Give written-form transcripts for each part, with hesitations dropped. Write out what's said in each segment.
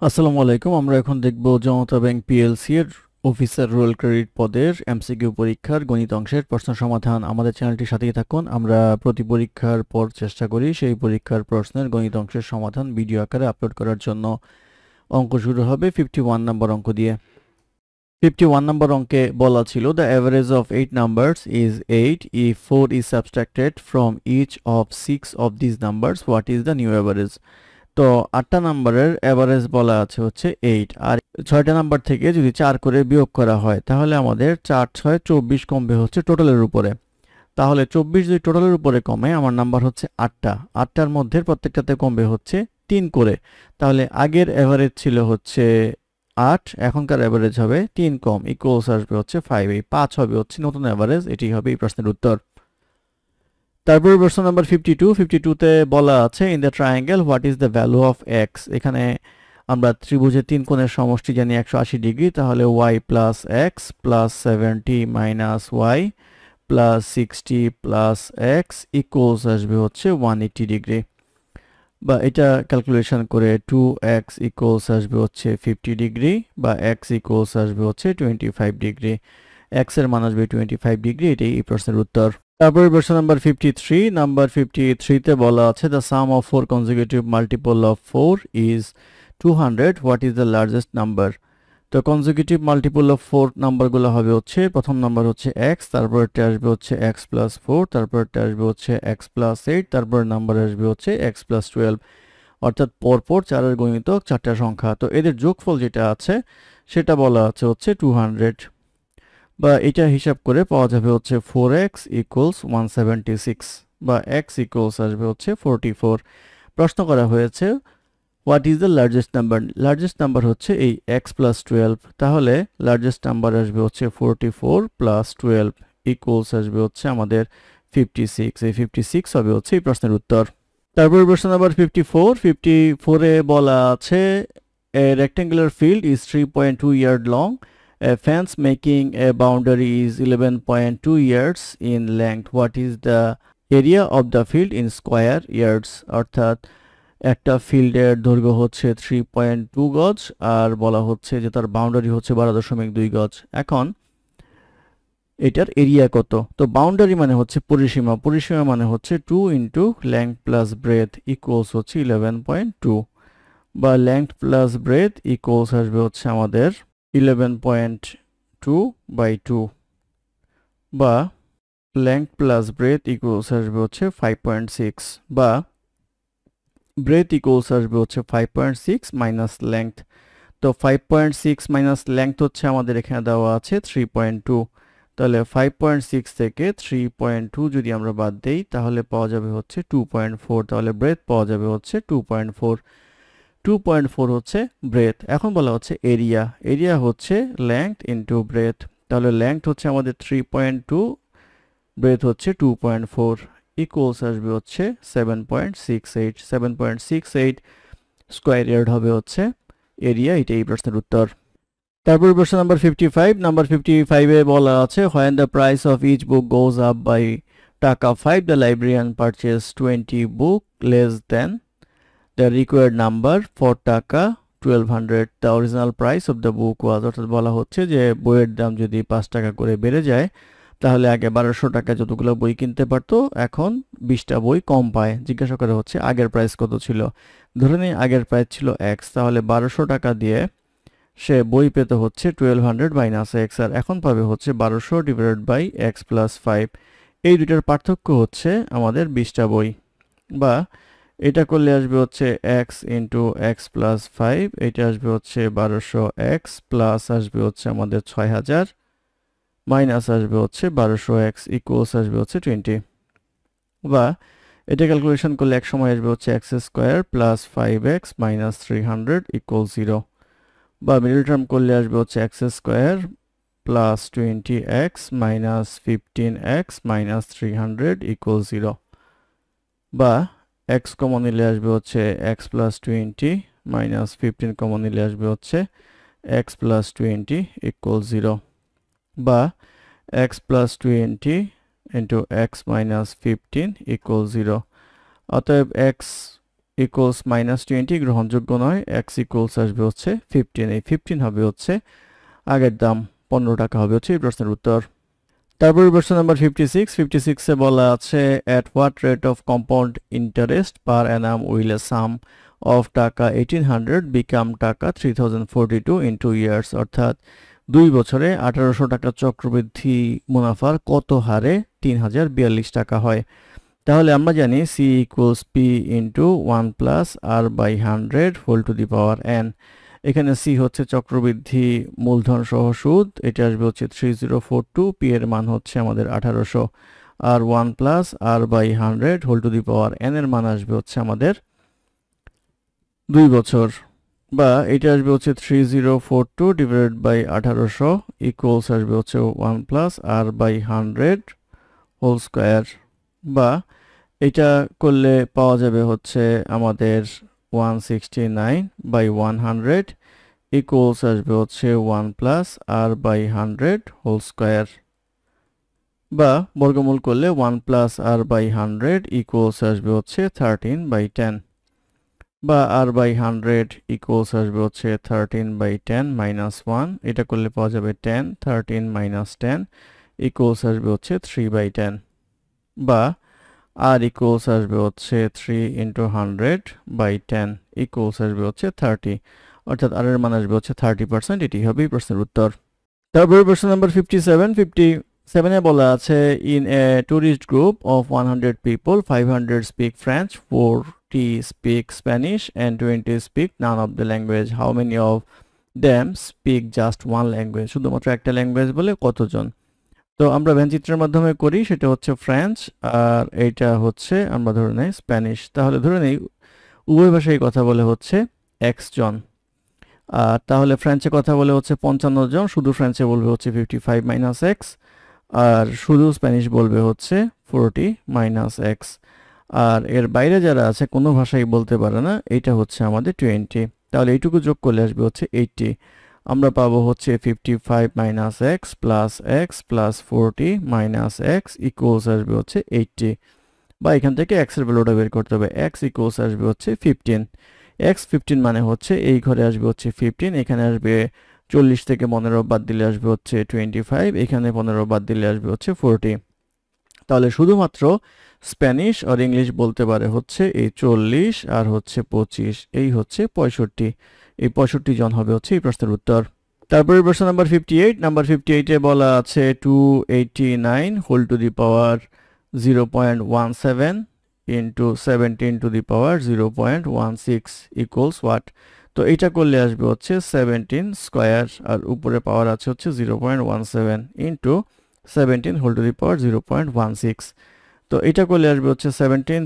আসসালামু আলাইকুম। আমরা এখন দেখব জনতা ব্যাংক পিএলসি এর অফিসার রোল ক্রেডিট পদের এমসিকিউ পরীক্ষার গণিত অংশের প্রশ্ন সমাধান। আমাদের চ্যানেলটির সাথেই থাকুন। আমরা প্রতি পরীক্ষার পর চেষ্টা করি সেই পরীক্ষার প্রশ্নের গণিত অংশের সমাধান ভিডিও আকারে আপলোড করার জন্য। অঙ্ক শুরু হবে 51 নম্বর অঙ্ক দিয়ে। 51 নম্বর অঙ্কে বলা ছিল the average of 8 numbers is 8 if 4 is subtracted from each of 6 of these numbers, what is the new average? তো 8টা নাম্বারের এভারেজ বলা আছে হচ্ছে 8, আর 6টা নাম্বার থেকে যদি 4 করে বিয়োগ করা হয় তাহলে আমাদের 4 6 24 কমবে হচ্ছে টোটালের উপরে। তাহলে 24 যদি টোটালের উপরে কমে, আমার নাম্বার হচ্ছে 8টা, 8টার মধ্যে প্রত্যেকটাতে কমবে হচ্ছে 3 করে। তাহলে আগের এভারেজ ছিল হচ্ছে 8, এখনকার এভারেজ হবে 3 কম, ইকুয়ালস আসবে হচ্ছে 5। এই 5 হবে হচ্ছে নতুন এভারেজ। এটি হবে এই প্রশ্নের উত্তর। তারপর প্রশ্ন নাম্বার 52 তে বলা আছে in the triangle what is the value of x. এখানে আমরা ত্রিভুজের তিন কোণের সমষ্টি জানি 180 ডিগ্রি, তাহলে y plus x plus 70 minus y plus 60 plus x equals আসবে হচ্ছে 180 ডিগ্রি। বা এটা ক্যালকুলেশন করে 2x ইকুয়ালস আসবে হচ্ছে 50 ডিগ্রি, বা x ইকুয়ালস আসবে হচ্ছে 25 ডিগ্রি। x এর মান আসবে 25 ডিগ্রি। এটাই এই প্রশ্নের উত্তর। তারপরে প্রশ্ন নাম্বার 53 তে বলা আছে the sum of 4 consecutive multiple of 4 is 200, what is the largest number? তো consecutive multiple of 4 নাম্বারগুলো হবে হচ্ছে, প্রথম নাম্বার হচ্ছে x, তারপরটা আসবে হচ্ছে x plus 4, তারপরটা আসবে হচ্ছে x plus 8, তারপর নাম্বার আসবে হচ্ছে x plus 12, অর্থাৎ পরপর 4 এর গুণিতক 4টা সংখ্যা। তো এদের যোগফল যেটা আছে সেটা বলা আছে হচ্ছে 200, বা এটা হিসাব করে পাওয়া যাবে হচ্ছে 4x ইকুয়ালস 176, বা x ইকুয়ালস আসবে হচ্ছে 44। প্রশ্ন করা হয়েছে what is the largest number. Largest number হচ্ছে এই x প্লাস 12, তাহলে লার্জেস্ট নাম্বার আসবে হচ্ছে 44 প্লাস 12 ইকুয়ালস আসবে হচ্ছে আমাদের 56। এই 56 হবে হচ্ছে এই প্রশ্নের উত্তর। তারপর প্রশ্ন নাম্বার 54 এ বলা আছে a rectangular field is 3.2 yard long. A fence making a boundary is 11.2 yards in length. What is the area of the field in square yards? অর্থাৎ একটা ফিল্ডের দৈর্ঘ্য হচ্ছে 3.2 গজ, আর বলা হচ্ছে যে তার বাউন্ডারি হচ্ছে 12.2 গজ। এখন এটার এরিয়া কত? তো বাউন্ডারি মানে হচ্ছে পরিসীমা, পরিসীমা মানে হচ্ছে 2 into length plus breadth equals হচ্ছে 11.2, বা লেংথ প্লাস ব্রেথ ইকুয়ালস আসবে হচ্ছে আমাদের 11.2 বাই 2, বা লেংথ প্লাস ব্রেথ ইকুয়ালস আসবে হচ্ছে 5.6, বা ব্রেথ ইকুয়ালস আসবে হচ্ছে 5.6 মাইনাস লেংথ। তো 5.6 মাইনাস লেংথ হচ্ছে আমাদের এখানে দেওয়া আছে 3.2, তাহলে 5.6 থেকে 3.2 যদি আমরা বাদ দেই তাহলে পাওয়া যাবে হচ্ছে 2.4, তাহলে ব্রেথ পাওয়া যাবে হচ্ছে 2.4। 2.4 হচ্ছে ব্রেথ। এখন বলা হচ্ছে এরিয়া, এরিয়া হচ্ছে লেংথ ইন্টু ব্রেথ, তাহলে লেংথ হচ্ছে আমাদের 3.2, ব্রেথ হচ্ছে 2.4 ইকুয়ালস আসবে হচ্ছে 7.68। 7.68 স্কোয়ার ইয়ার্ড হবে হচ্ছে এরিয়া। এটাই এই প্রশ্নের উত্তর। তারপর প্রশ্ন নাম্বার 55 এ বলা আছে when the price of each book goes up by টাকা 5, the librarian purchased 20 book less than the required number for টাকা 1200, the original price of the book was, অর্থাৎ বলা হচ্ছে যে বইয়ের দাম যদি 5 টাকা করে বেড়ে যায় তাহলে আগে 1200 টাকা যতগুলো বই কিনতে পারতো এখন 20টা বই কম পায়। জিজ্ঞাসা করা হচ্ছে আগের প্রাইস কত ছিল। ধরে নিই আগের প্রাইস ছিল x, তাহলে 1200 টাকা দিয়ে সে বই পেত হচ্ছে 1200 মাইনাস x, আর এখন পাবে হচ্ছে 1200 ডিভাইডেড বাই x প্লাস 5। এই দুটার পার্থক্য হচ্ছে আমাদের 20টা বই, বা এটা করলে আসবে হচ্ছে x ইন্টু এক্স প্লাস 5, এটা আসবে হচ্ছে 1200x প্লাস আসবে হচ্ছে আমাদের 6000 মাইনাস আসবে হচ্ছে 1200x ইকুয়ালস আসবে হচ্ছে 20, বা এটা ক্যালকুলেশন করলে এক সময় আসবে হচ্ছে x square plus 5x minus 300 equal 0, বা মিডল টার্ম করলে আসবে হচ্ছে x square plus 20x minus 15x minus 300 equal 0, বা x কমন নিলে আসবে হচ্ছে x প্লাস 20 মাইনাস 15 কমন নিলে আসবে হচ্ছে x প্লাস 20 ইকুয়াল 0, বা x plus 20 into x minus 15 equal 0। অতএব x ইকুয়ালস -20 গ্রহণযোগ্য নয়, x ইকুয়ালস আসবে হচ্ছে 15, এই 15 হবে হচ্ছে আগের দাম 15 টাকা হবে হচ্ছে এই প্রশ্নের উত্তর। তারপর প্রশ্ন নাম্বার 56 এ বলা আছে at what rate of compound interest per annum will a sum of টাকা 1800 become টাকা 3042 in 2 years, অর্থাৎ 2 বছরে 1800 টাকা চক্রবৃদ্ধি মুনাফার কত হারে 3042 টাকা হয়। তাহলে আমরা জানি c equals p into 1 plus r by 100 whole to the power n। এখানে c হচ্ছে চক্রবৃদ্ধি মূলধন সহ সুদ, এটা আসবে হচ্ছে 3042, p এর মান হচ্ছে আমাদের 1800, আর 1 plus r by 100 whole to the power n এর মান আসবে হচ্ছে আমাদের 2 বছর, বা এটা আসবে হচ্ছে 3042 ডিভাইডেড বাই 1800 ইকুয়ালস আসবে হচ্ছে 1 plus r by 100 whole square, বা এটা করলে পাওয়া যাবে হচ্ছে আমাদের 169 বাই 100 ইকুয়ালস আসবে হচ্ছে 1 plus r by 100 whole square, বা বর্গমূল করলে 1 প্লাস r বাই 100 ইকুয়ালস আসবে হচ্ছে 13 বাই 10, বা r বাই 100 ইকুয়ালস আসবে হচ্ছে 13 বাই 10 মাইনাস 1, এটা করলে পাওয়া যাবে 10, 13 মাইনাস 10 ইকুয়ালস আসবে হচ্ছে 3 বাই 10, বা r ইকুয়ালস আসবে হচ্ছে 3 ইন্টু 100 বাই 10 ইকুয়ালস আসবে হচ্ছে 30, অর্থাৎ r এর মান আসবে হচ্ছে 30%, এটি হবে প্রশ্নের উত্তর। তারপরে প্রশ্ন নাম্বার 57 এ বলা আছে in a tourist group of 100 people 500 speak French, 40 speak Spanish and 20 speak none of the language, how many of them speak just one language, শুধুমাত্র একটা ল্যাঙ্গুয়েজ বলে কতজন। তো আমরা ভ্যানচিত্রের মাধ্যমে করি, সেটা হচ্ছে ফ্রেঞ্চ আর এইটা হচ্ছে আমরা ধরে নেই স্প্যানিশ। তাহলে ধরে নেই উভয় ভাষায় কথা বলে হচ্ছে x জন, আর তাহলে ফ্রেঞ্চে কথা বলে হচ্ছে 55 জন, শুধু ফ্রেঞ্চে বলবে হচ্ছে 55 মাইনাস এক্স, আর শুধু স্প্যানিশ বলবে হচ্ছে 40 মাইনাস এক্স, আর এর বাইরে যারা আছে কোনো ভাষাই বলতে পারে না, এটা হচ্ছে আমাদের 20। তাহলে এইটুকু যোগ করলে আসবে হচ্ছে 80, আমরা পাবো হচ্ছে 55 minus x plus 40 minus x equals আসবে হচ্ছে 80, বা এখান থেকে এক্স এর ভ্যালুটা বের করতে হবে, এক্স ইকুয়ালস আসবে হচ্ছে 15, এক্স 15 মানে হচ্ছে এই ঘরে আসবে হচ্ছে 15, এখানে আসবে 40 থেকে 15 বাদ দিলে আসবে হচ্ছে 25, এখানে 15 বাদ দিলে আসবে হচ্ছে 40। তাহলে শুধুমাত্র স্প্যানিশ আর ইংলিশ বলতে পারে হচ্ছে এই 40 আর হচ্ছে 25, এই হচ্ছে 65, এই 65 জন হবে হচ্ছে এই প্রশ্নের উত্তর। তারপরে প্রশ্ন নাম্বার 58 এ বলা আছে 289 whole to the power 0.17 into 17 to the power 0.16 equals what. তো এটা করলে আসবে হচ্ছে 17 স্কয়ার, আর উপরে পাওয়ার আছে হচ্ছে 0.17 into 17 whole to the power 0.16, তো এটা করলে আসবে হচ্ছে 17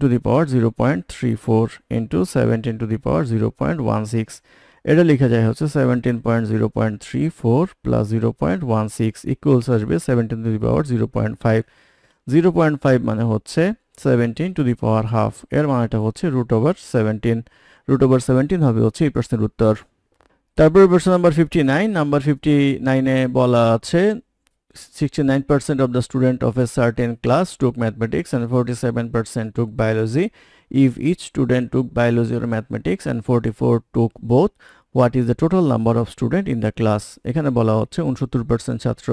to the power 0.34 into 17 to the power 0.16, এটা লেখা যায় হচ্ছে 17.0.34 প্লাস 0.16 ইকুয়ালস আসবে 17 টু দি পাওয়ার 0.5, 0.5 মানে হচ্ছে 17 টু দি পাওয়ার হাফ, এর মানেটা হচ্ছে রুট ওভার 17 হবে হচ্ছে এই প্রশ্নের উত্তর। তারপরে প্রশ্ন নাম্বার 59 এ বলা আছে 69% of the student of a certain class took mathematics and 47% took biology. If each student took biology or mathematics and 44 took both, what is the total number of student in the class? এখানে বলা হচ্ছে 69% ছাত্র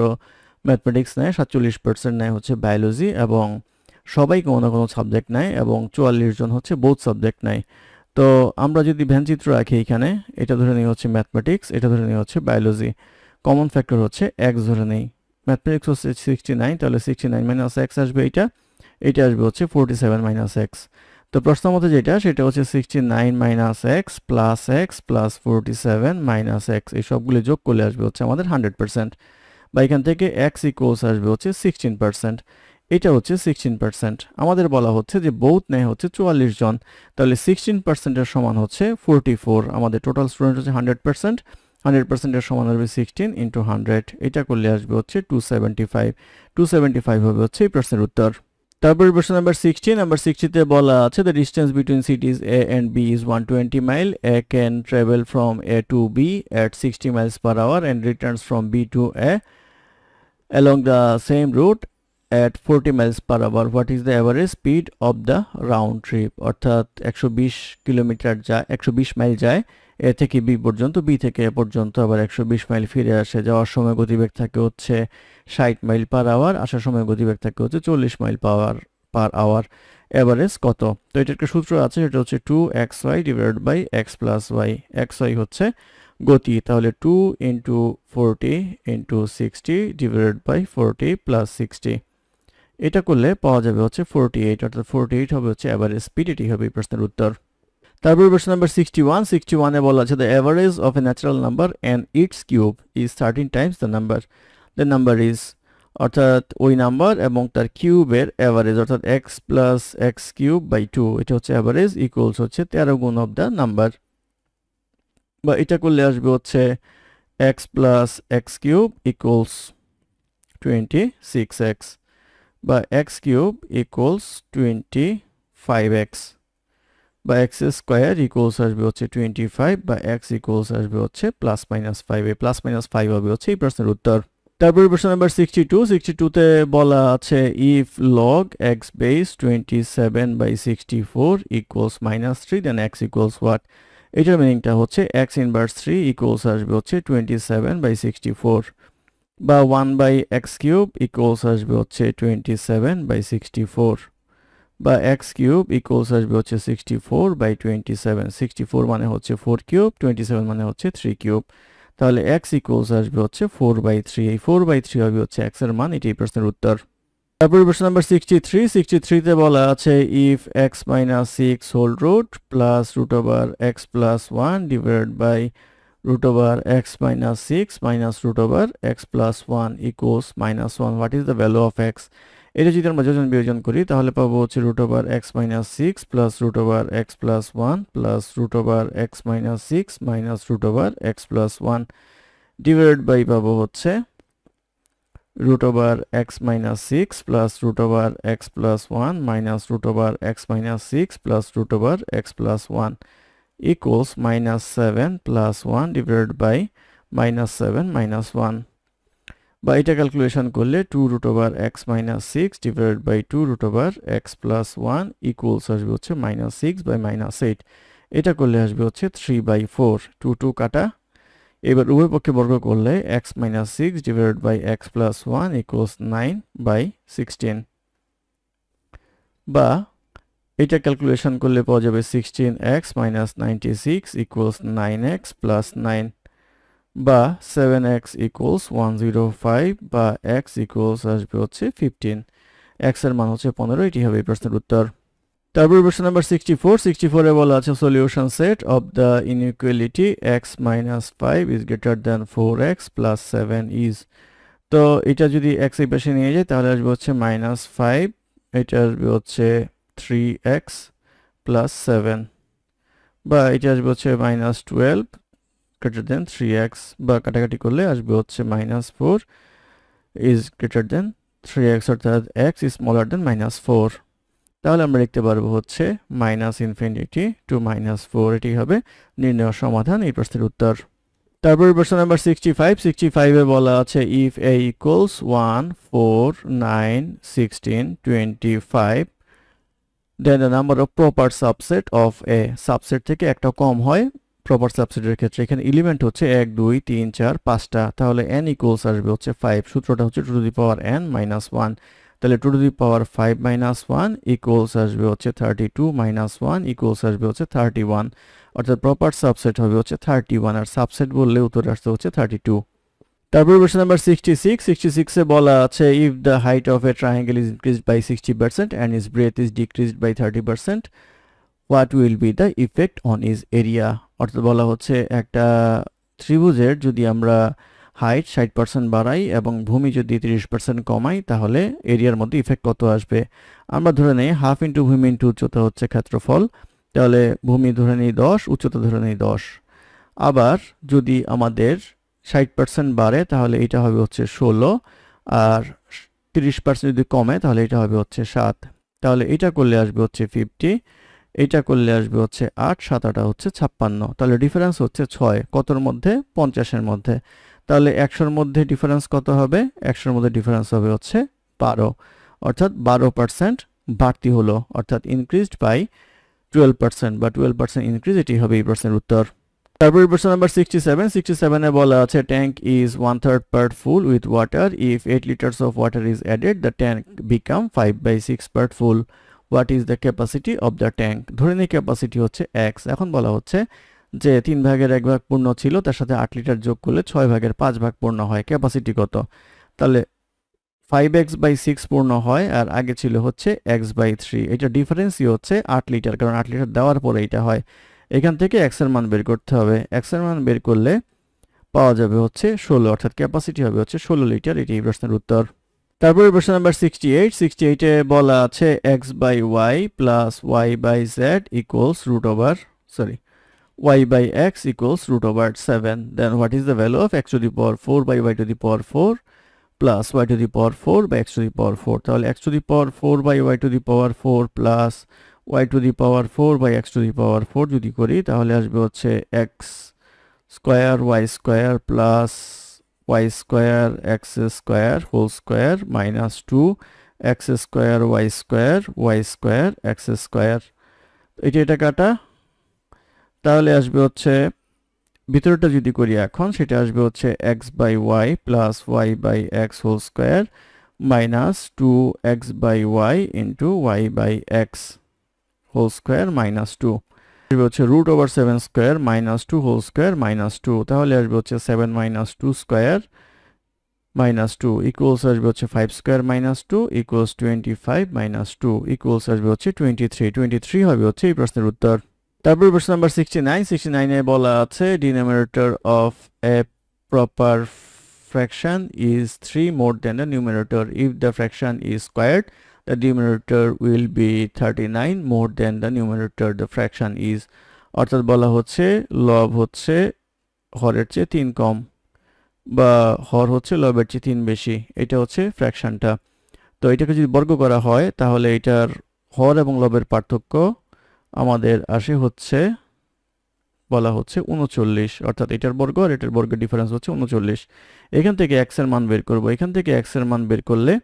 mathematics নেয়, 47% নেয় হচ্ছে biology, এবং সবাই কোনো না কোনো সাবজেক্ট নেয়, এবং 44 জন হচ্ছে বোথ সাবজেক্ট নেয়। তো আমরা যদি ভ্যানচিত্র রাখি এখানে, এটা ধরে নিই হচ্ছে ম্যাথমেটিক্স, এটা ধরে নিই হচ্ছে বায়োলজি, কমন ফ্যাক্টর হচ্ছে x ধরে নেই, ম্যাথমেটিক্স হচ্ছে 69, তাহলে 69 মাইনাস এক্স আসবে, এটা আসবে হচ্ছে 47 মাইনাস এক্স। তো প্রশ্ন মতে যেটা সেটা হচ্ছে 69 minus x plus 47 minus x, এই সবগুলো যোগ করলে আসবে হচ্ছে আমাদের 100%, বা এখান থেকে এক্স ইকুয়ালস আসবে হচ্ছে 16%, এটা হচ্ছে 16%। আমাদের বলা হচ্ছে যে বোথ নেয় হচ্ছে 44 জন, তাহলে 16% এর সমান হচ্ছে 44, আমাদের টোটাল স্টুডেন্ট হচ্ছে 100%, 100% এর সমান আসবে 16 ইন্টু 100, এটা করলে আসবে হচ্ছে 275 হবে হচ্ছে এই প্রশ্নের উত্তর। তারপরে প্রশ্ন নাম্বার 60 তে বলা আছে the distance between cities A and B is 120 mile. A can travel from A to B at 60 miles per hour and returns from B to A along the same route at 40 miles per hour, what is the average speed of the round trip? অর্থাৎ 120 kilometre যায়, 120 mile যায় এ থেকে B পর্যন্ত, B থেকে এ পর্যন্ত, আবার 120 mile ফিরে আসে। যাওয়ার সময় গতিবেগ থাকে হচ্ছে 60 মাইল পার আওয়ার, আসার সময় গতিবেগ থাকে হচ্ছে 40 মাইল পার আওয়ার। এভারেজ কত? তো এটার একটা সূত্র আছে, সেটা হচ্ছে 2xy divided by x plus y। xy হচ্ছে গতি, তাহলে 2 into 40 into 60 divided by 40 plus 60। এটা করলে পাওয়া যাবে হচ্ছে 48, অর্থাৎ 48 হবে হচ্ছে অ্যাভারেজ স্পিড। এটি হবে এই প্রশ্নের উত্তর। তারপর প্রশ্ন নাম্বার 61 এ বলা আছে the average of a natural number and its cube is 13 times the number is, অর্থাৎ ওই নাম্বার এবং তার কিউবের অ্যাভারেজ, অর্থাৎ x plus x cube by 2, এটা হচ্ছে অ্যাভারেজ, ইকুয়ালস হচ্ছে 13 গুণ অফ দ্য নাম্বার। বা এটা করলে আসবে হচ্ছে x plus x cube equals 26x, বা x কিউব ইকুয়ালস 25x, বা x স্কোয়ার ইকুয়ালস আসবে হচ্ছে 25, বা x ইকুয়ালস আসবে হচ্ছে প্লাস মাইনাস 5। এই প্লাস মাইনাস 5 হবে হচ্ছে এই প্রশ্নের উত্তর। তারপর প্রশ্ন নাম্বার 62 তে বলা আছে if log x base 27 by 64 equals minus 3 then x equals what? এটার মিনিংটা হচ্ছে x ইনভার্স 3 ইকুয়ালস আসবে হচ্ছে 27 বাই 64, বা 1 বাই এক্স কিউব ইকুয়ালস আসবে হচ্ছে 27 বাই 64, বা এক্স কিউব ইকুয়ালস আসবে হচ্ছে 64 বাই 27। 64 মানে হচ্ছে 4 কিউব, 27 মানে হচ্ছে 3 কিউব, তাহলে x ইকুয়ালস আসবে হচ্ছে 4 বাই 3। এই 4 বাই 3 হবে হচ্ছে x এর মান। এটাই প্রশ্নের উত্তর। তারপর প্রশ্ন নাম্বার 63 তে বলা আছে if x minus 6 whole root plus root over x plus 1 divided by root over x minus 6 minus root over x plus 1 equals minus 1, what is the value of x? এটা যদি আমরা যোজন বিয়োজন করি তাহলে পাবো হচ্ছে root over x minus 6 plus root over x plus 1 plus root over x minus 6 minus root over x plus 1 divided by পাবো হচ্ছে root over x minus 6 plus root over x plus 1 minus root over x minus 6 plus root over x plus 1 equals minus 7 plus 1 divided by minus 7 minus 1, বা এটা calculation করলে 2 root over x minus 6 divided by 2 root over x plus 1 equals আসবে হচ্ছে minus 6 by minus 8। এটা করলে আসবে হচ্ছে 3 by 4, 2 2 কাটা। এবার উভয় পক্ষে বর্গ করলে x minus 6 divided by x plus 1 equals 9 by 16, বা এটা ক্যালকুলেশন করলে পাওয়া যাবে 16x minus 96 equals 9x plus 9, বা 7x equals 105, বা x equals আসবে হচ্ছে 15, x এর মান হচ্ছে 15। এটি হবে এই প্রশ্নের উত্তর। তারপর প্রশ্ন নাম্বার 64 এ বলা আছে solution set of the inequality x minus 5 is greater than 4x plus 7 is, তো এটা যদি x এই পাশে নিয়ে যায় তাহলে আসবে হচ্ছে -5, এটা আসবে হচ্ছে 3x plus 7, বা এটা আসবে হচ্ছে -12 greater than 3x, বা কাটাকাটি করলে আসবে হচ্ছে -4 is greater than 3x, অর্থাৎ x is smaller than -4। তাহলে আমরা লিখতে পারবো হচ্ছে -infinity to -4। এটি হবে নির্ণয় সমাধান, এই প্রশ্নের উত্তর। তারপর প্রশ্ন নাম্বার 65 এ বলা আছে if a equals 1 4 9 16 25 then the number of proper subset of a, subset থেকে একটা কম হয় প্রপার সাবসেটের ক্ষেত্রে। এখানে এলিমেন্ট হচ্ছে 1 2 3 4 5টা, তাহলে n ইকুয়ালস আসবে হচ্ছে 5। সূত্রটা হচ্ছে 2 two the power n minus 1, তাহলে 2 two the power 5 minus 1 equals আসবে হচ্ছে 32 মাইনাস 1 ইকুয়ালস আসবে হচ্ছে 31, অর্থাৎ প্রপার সাবসেট হবে হচ্ছে 31, আর সাবসেট বললে উত্তর আসছে হচ্ছে 32। তারপর প্রশ্ন নাম্বার 66 এ বলা আছে if the height of a triangle is increased by 60% and its breadth is decreased by 30%, what will be the effect on its area? অর্থাৎ বলা হচ্ছে একটা ত্রিভুজের যদি আমরা হাইট 60% বাড়াই এবং ভূমি যদি 30% কমাই তাহলে এরিয়ার মধ্যে ইফেক্ট কত আসবে? আমরা ধরে নেই হাফ ইন্টু ভূমি ইন্টু উচ্চতা হচ্ছে ক্ষেত্রফল, তাহলে ভূমি ধরে নেই 10, উচ্চতা ধরে নেই 10। আবার যদি আমাদের 60% বাড়ে তাহলে এটা হবে হচ্ছে 16, আর 30% যদি কমে তাহলে এটা হবে হচ্ছে 7, তাহলে এটা করলে আসবে হচ্ছে 50, এটা করলে আসবে হচ্ছে 8, 7 8 হচ্ছে 56, তাহলে ডিফারেন্স হচ্ছে 6, কতর মধ্যে? 50-এর মধ্যে। তাহলে 100-র মধ্যে ডিফারেন্স কত হবে? 100-র মধ্যে ডিফারেন্স হবে হচ্ছে 12। অর্থাৎ 12% বাড়তি হলো, অর্থাৎ ইনক্রিজড বাই 12% বা 12% ইনক্রিজ, এটি হবে এই প্রশ্নের উত্তর। তারপর প্রশ্ন নাম্বার 67 এ বলা আছে tank is 1/3 part full with water. If 8 liters of water is added, the tank become 5/6 part full. What is the capacity of the tank? ধরে নিই ক্যাপাসিটি হচ্ছে x। এখন বলা হচ্ছে যে 3 ভাগের 1 ভাগ পূর্ণ ছিল, তার সাথে 8 লিটার যোগ করলে 6 ভাগের 5 ভাগ পূর্ণ হয়, ক্যাপাসিটি কত? তাহলে 5x/6 পূর্ণ হয়, আর আগে ছিল হচ্ছে x/3। এটা ডিফারেন্সই হচ্ছে 8 লিটার, কারণ 8 লিটার দেওয়ার পরে এটা হয়। এখান থেকে x এর মান বের করতে হবে। x এর মান বের করলে পাওয়া যাবে হচ্ছে 16, অর্থাৎ ক্যাপাসিটি হবে হচ্ছে 16 লিটার। এটি এই প্রশ্নের উত্তর। তারপরে প্রশ্ন নাম্বার 68 এ বলা আছে x/y plus y/z equals y/x equals √7. Then what is the value of x to the power 4 by y to the power 4 plus y to the power 4 by x to the power 4? তাহলে x to the power 4 by y to the power 4 plus y to the power 4 by x to the power 4 যদি করি, তাহলে আসবে হচ্ছে x square y square plus y square x square whole square minus 2 x square y square x square. এটা কাটা, তাহলে আসবে হচ্ছে ভিতরটা যদি করি এখন, সেটা আসবে হচ্ছে x/y plus y/x whole square minus 2x/y into y/x whole square minus 2 আসবে হচ্ছে √7 square minus 2 whole square minus 2। তাহলে আসবে হচ্ছে 7 মাইনাস 2 স্কয়ার মাইনাস 2 ইকুয়ালস আসবে হচ্ছে 5 square minus 2 equals 25 minus 2 equals আসবে হচ্ছে 23 হবে হচ্ছে এই প্রশ্নের উত্তর। তারপর প্রশ্ন নাম্বার 69 এ বলা আছে denominator of a proper fraction is 3 more than the numerator. If the fraction is squared, the denominator will be 39 more than the numerator. The fraction is, অর্থাৎ বলা হচ্ছে লব হচ্ছে হরের চেয়ে 3 কম, বা হর হচ্ছে লবের চেয়ে 3 বেশি, এটা হচ্ছে ফ্র্যাকশনটা। তো এটাকে যদি বর্গ করা হয়, তাহলে এটার হর এবং লবের পার্থক্য আমাদের আসে হচ্ছে বলা হচ্ছে 39, অর্থাৎ এটার বর্গ আর এটার বর্গের ডিফারেন্স হচ্ছে 39। এখান থেকে x এর মান বের করব, এখান থেকে x এর মান বের করলে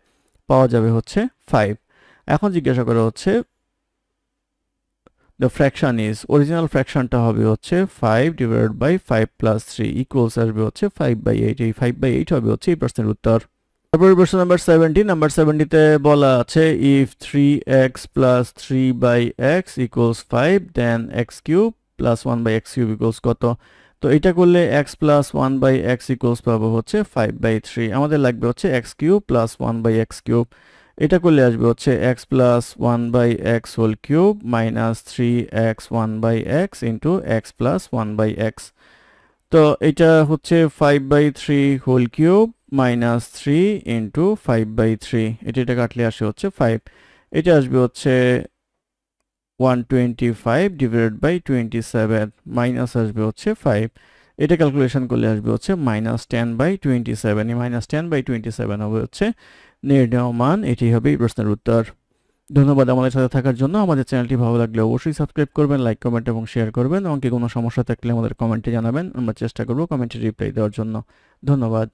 পাওয়া যাবে হচ্ছে 5। এখন জিজ্ঞাসা করা হচ্ছে the fraction is, অরিজিনাল ফ্র্যাকশনটা হবে হচ্ছে 5 ডিভাইডেড বাই 5 প্লাস 3 ইকুয়ালস আসবে হচ্ছে 5/8। এই 5/8 হবে হচ্ছে এই প্রশ্নের উত্তর। তারপরে প্রশ্ন নাম্বার 70 তে বলা আছে if 3x plus 3/x equals 5 then x cube plus 1/x cube equals কত? তো এটা করলে x plus 1/x equals পাবো হচ্ছে 5/3। আমাদের লাগবে হচ্ছে x cube plus 1/x cube। এটা করলে আসবে হচ্ছে x plus 1/x whole cube minus 3x 1/x into x plus 1/x। তো এটা হচ্ছে 5/3 হোল কিউব মাইনাস 3 ইন্টু 5/3, এটা কাটলে আসে হচ্ছে 5। এটা আসবে হচ্ছে 125 ডিভাইডেড বাই 27 মাইনাস আসবে হচ্ছে 5। এটা ক্যালকুলেশন করলে আসবে হচ্ছে -10/27। এই -10/27 হবে হচ্ছে নির্ণেয় মান। এটি হবে এই প্রশ্নের উত্তর। ধন্যবাদ আমাদের সাথে থাকার জন্য। আমাদের চ্যানেলটি ভালো লাগলে অবশ্যই সাবস্ক্রাইব করবেন, লাইক কমেন্ট এবং শেয়ার করবেন। অঙ্কে কোনো সমস্যা থাকলে আমাদের কমেন্টে জানাবেন, আমরা চেষ্টা করব কমেন্টে রিপ্লাই দেওয়ার জন্য। ধন্যবাদ।